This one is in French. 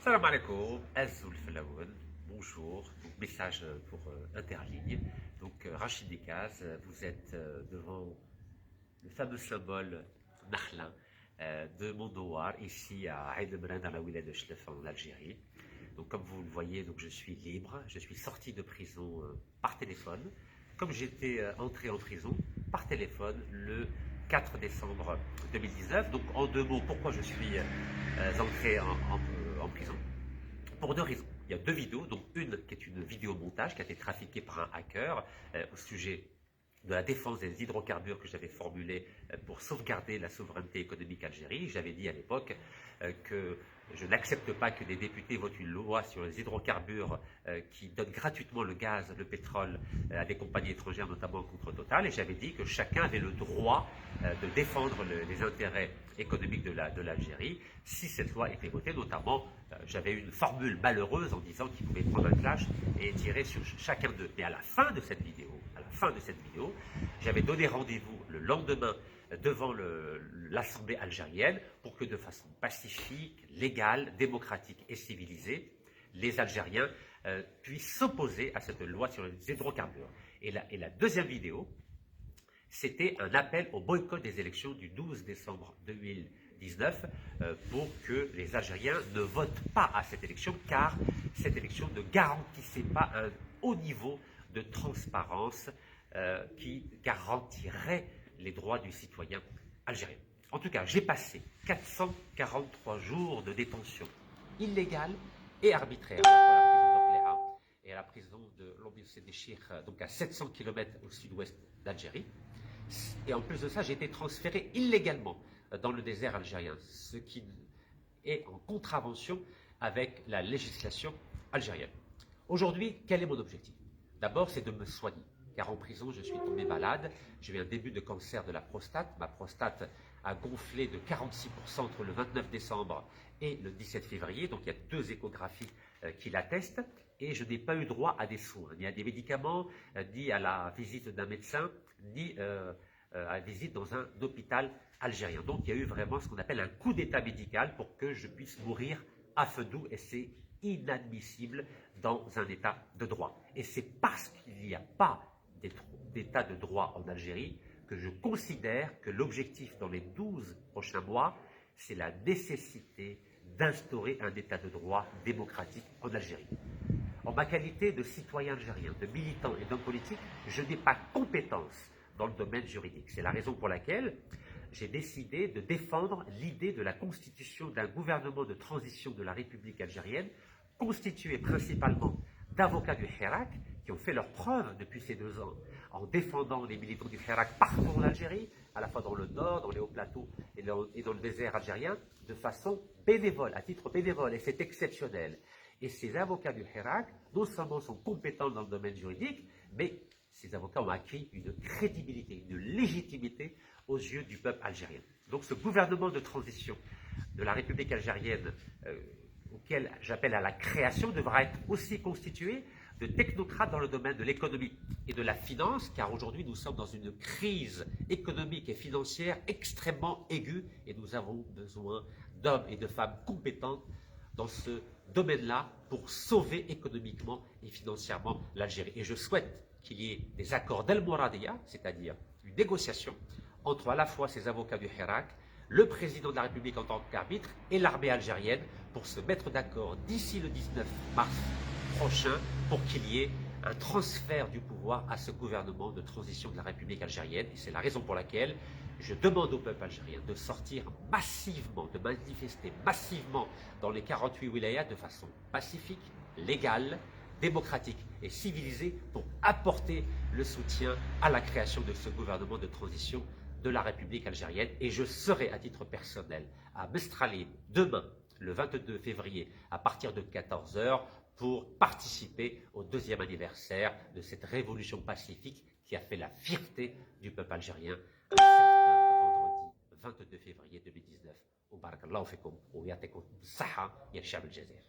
Salam alaikum, Azoul Flaoun, bonjour, donc message pour Interligne. Donc Rachid Dekaz, vous êtes devant le fameux symbole Nakhla de Mondouar, ici à Aïn Mran, dans la wilaya de Chlef en Algérie. Donc comme vous le voyez, donc, je suis libre, je suis sorti de prison par téléphone, comme j'étais entré en prison par téléphone le 4 décembre 2019. Donc en deux mots, pourquoi je suis entré en prison? Pour deux raisons. Il y a deux vidéos, donc une qui est une vidéo montage qui a été trafiquée par un hacker au sujet de la défense des hydrocarbures que j'avais formulée pour sauvegarder la souveraineté économique algérienne. J'avais dit à l'époque que je n'accepte pas que des députés votent une loi sur les hydrocarbures qui donne gratuitement le gaz, le pétrole à des compagnies étrangères, notamment contre Total. Et j'avais dit que chacun avait le droit de défendre les intérêts économiques de l'Algérie si cette loi était votée. Notamment, j'avais une formule malheureuse en disant qu'ils pouvaient prendre un clash et tirer sur chacun d'eux. Mais à la fin de cette vidéo, j'avais donné rendez-vous le lendemain devant l'Assemblée algérienne pour que de façon pacifique, légale, démocratique et civilisée, les Algériens puissent s'opposer à cette loi sur les hydrocarbures. Et la deuxième vidéo, c'était un appel au boycott des élections du 12 décembre 2019 pour que les Algériens ne votent pas à cette élection, car cette élection ne garantissait pas un haut niveau de transparence qui garantirait les droits du citoyen algérien. En tout cas, j'ai passé 443 jours de détention illégale et arbitraire, à la fois à la prison d'Orléans et à la prison de Lombis-Sénéchir, donc à 700 km au sud-ouest d'Algérie. Et en plus de ça, j'ai été transféré illégalement dans le désert algérien, ce qui est en contravention avec la législation algérienne. Aujourd'hui, quel est mon objectif? D'abord, c'est de me soigner, car en prison, je suis tombé malade. J'ai eu un début de cancer de la prostate. Ma prostate a gonflé de 46% entre le 29 décembre et le 17 février. Donc, il y a deux échographies qui l'attestent. Et je n'ai pas eu droit à des soins, ni à des médicaments, ni à la visite d'un médecin, ni à la visite dans un hôpital algérien. Donc, il y a eu vraiment ce qu'on appelle un coup d'état médical pour que je puisse mourir à feu doux. Et c'est inadmissible dans un état de droit. Et c'est parce qu'il n'y a pas d'état de droit en Algérie que je considère que l'objectif dans les 12 prochains mois, c'est la nécessité d'instaurer un état de droit démocratique en Algérie. En ma qualité de citoyen algérien, de militant et d'homme politique, je n'ai pas compétence dans le domaine juridique. C'est la raison pour laquelle j'ai décidé de défendre l'idée de la constitution d'un gouvernement de transition de la République algérienne, constitué principalement d'avocats du Hirak, qui ont fait leurs preuves depuis ces 2 ans en défendant les militants du Hirak partout en Algérie, à la fois dans le nord, dans les hauts plateaux et dans le désert algérien, de façon bénévole, à titre bénévole, et c'est exceptionnel. Et ces avocats du Hirak, non seulement sont compétents dans le domaine juridique, mais ces avocats ont acquis une crédibilité, une légitimité aux yeux du peuple algérien. Donc ce gouvernement de transition de la République algérienne, auquel j'appelle à la création, devra être aussi constitué de technocrates dans le domaine de l'économie et de la finance, car aujourd'hui nous sommes dans une crise économique et financière extrêmement aiguë et nous avons besoin d'hommes et de femmes compétents dans ce domaine-là pour sauver économiquement et financièrement l'Algérie. Et je souhaite qu'il y ait des accords d'El Mouradia, c'est-à-dire une négociation entre à la fois ces avocats du Hirak, le président de la République en tant qu'arbitre et l'armée algérienne pour se mettre d'accord d'ici le 19 mars prochain pour qu'il y ait un transfert du pouvoir à ce gouvernement de transition de la République algérienne. Et c'est la raison pour laquelle je demande au peuple algérien de sortir massivement, de manifester massivement dans les 48 wilayas de façon pacifique, légale, démocratique et civilisée pour apporter le soutien à la création de ce gouvernement de transition de la République algérienne. Et je serai à titre personnel à Mestralim demain, le 22 février, à partir de 14 h, pour participer au 2e anniversaire de cette révolution pacifique qui a fait la fierté du peuple algérien un certain vendredi 22 février 2019. Wa barakallahu fikum wa yatikum saha ya shab al-Jazair.